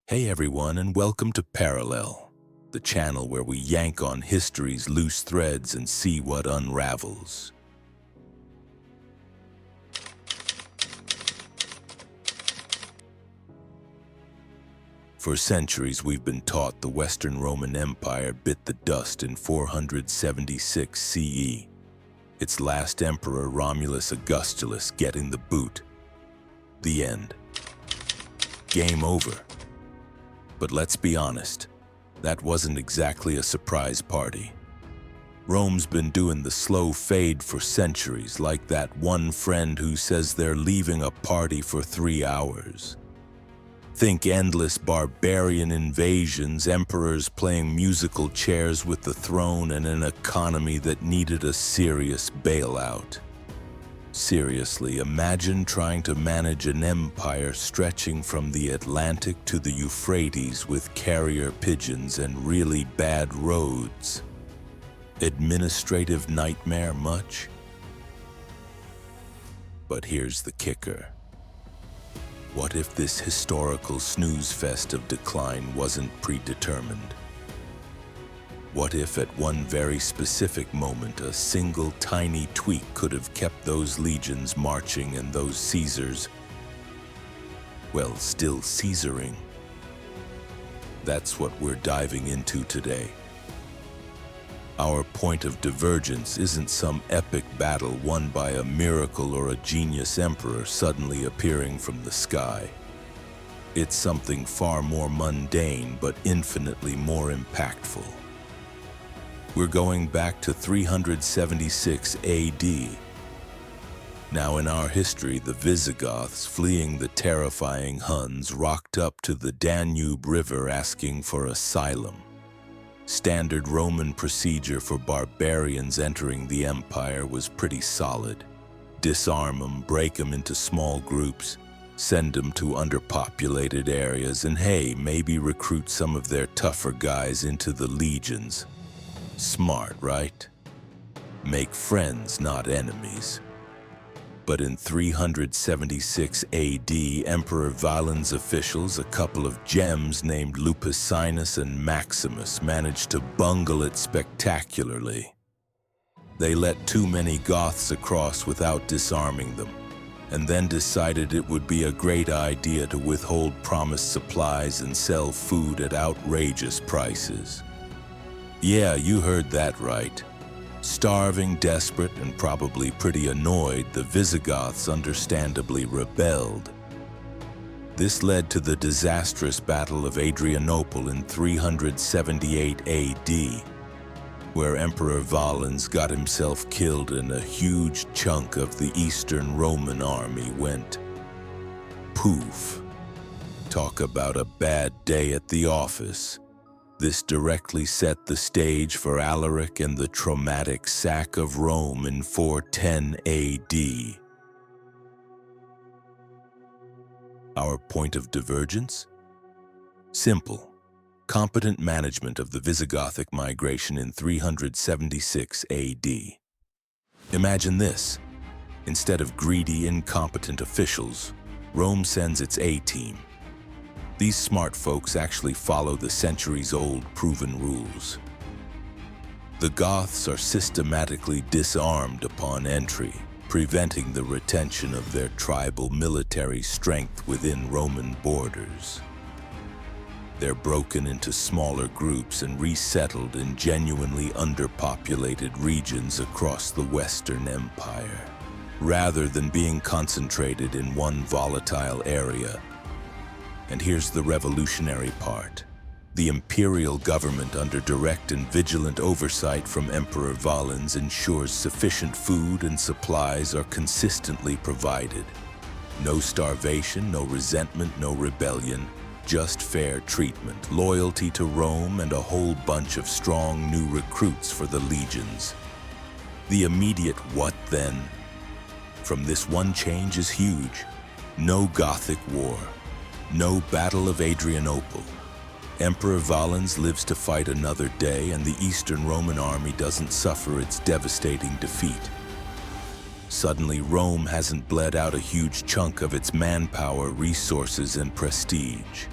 Hey everyone, and welcome to Parallel, the channel where we yank on history's loose threads and see what unravels. For centuries, we've been taught the Western Roman Empire bit the dust in 476 CE, its last emperor Romulus Augustulus getting the boot. The end. Game over. But let's be honest, that wasn't exactly a surprise party. Rome's been doing the slow fade for centuries, like that one friend who says they're leaving a party for 3 hours. Think endless barbarian invasions, emperors playing musical chairs with the throne, and an economy that needed a serious bailout. Seriously, imagine trying to manage an empire stretching from the Atlantic to the Euphrates with carrier pigeons and really bad roads. Administrative nightmare much? But here's the kicker. What if this historical snooze fest of decline wasn't predetermined? What if at one very specific moment a single tiny tweak could have kept those legions marching and those Caesars, well, still Caesaring? That's what we're diving into today. Our point of divergence isn't some epic battle won by a miracle or a genius emperor suddenly appearing from the sky. It's something far more mundane but infinitely more impactful. We're going back to 376 AD. Now in our history, the Visigoths, fleeing the terrifying Huns, rocked up to the Danube River asking for asylum. Standard Roman procedure for barbarians entering the empire was pretty solid. Disarm them, break them into small groups, send them to underpopulated areas, and hey, maybe recruit some of their tougher guys into the legions. Smart, right? Make friends, not enemies. But in 376 AD, Emperor Valens' officials, a couple of gems named Lupicinus and Maximus, managed to bungle it spectacularly. They let too many Goths across without disarming them, and then decided it would be a great idea to withhold promised supplies and sell food at outrageous prices. Yeah, you heard that right. Starving, desperate, and probably pretty annoyed, the Visigoths understandably rebelled. This led to the disastrous Battle of Adrianople in 378 AD, where Emperor Valens got himself killed and a huge chunk of the Eastern Roman army went poof. Talk about a bad day at the office. This directly set the stage for Alaric and the traumatic sack of Rome in 410 AD. Our point of divergence? Simple. Competent management of the Visigothic migration in 376 AD. Imagine this. Instead of greedy, incompetent officials, Rome sends its A-team. These smart folks actually follow the centuries-old proven rules. The Goths are systematically disarmed upon entry, preventing the retention of their tribal military strength within Roman borders. They're broken into smaller groups and resettled in genuinely underpopulated regions across the Western Empire, rather than being concentrated in one volatile area. And here's the revolutionary part. The imperial government, under direct and vigilant oversight from Emperor Valens, ensures sufficient food and supplies are consistently provided. No starvation, no resentment, no rebellion, just fair treatment, loyalty to Rome, and a whole bunch of strong new recruits for the legions. The immediate what then? From this one change is huge. No Gothic war. No Battle of Adrianople. Emperor Valens lives to fight another day, and the Eastern Roman army doesn't suffer its devastating defeat. Suddenly, Rome hasn't bled out a huge chunk of its manpower, resources, and prestige.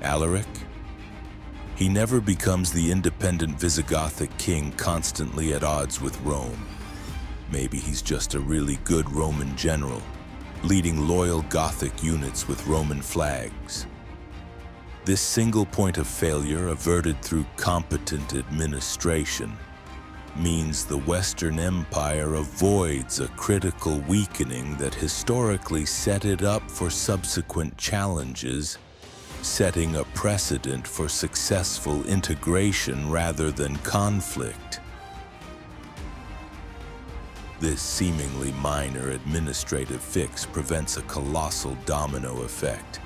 Alaric? He never becomes the independent Visigothic king constantly at odds with Rome. Maybe he's just a really good Roman general, leading loyal Gothic units with Roman flags. This single point of failure, averted through competent administration, means the Western Empire avoids a critical weakening that historically set it up for subsequent challenges, setting a precedent for successful integration rather than conflict. This seemingly minor administrative fix prevents a colossal domino effect.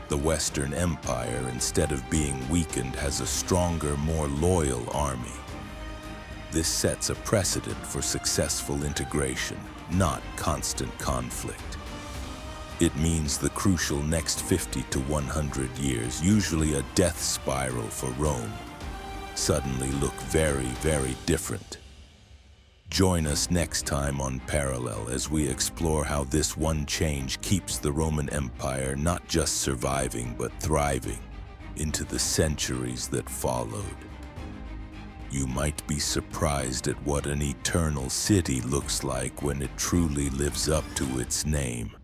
The Western Empire, instead of being weakened, has a stronger, more loyal army. This sets a precedent for successful integration, not constant conflict. It means the crucial next 50 to 100 years, usually a death spiral for Rome, suddenly look very, very different. Join us next time on Parallel as we explore how this one change keeps the Roman Empire not just surviving but thriving into the centuries that followed. You might be surprised at what an eternal city looks like when it truly lives up to its name.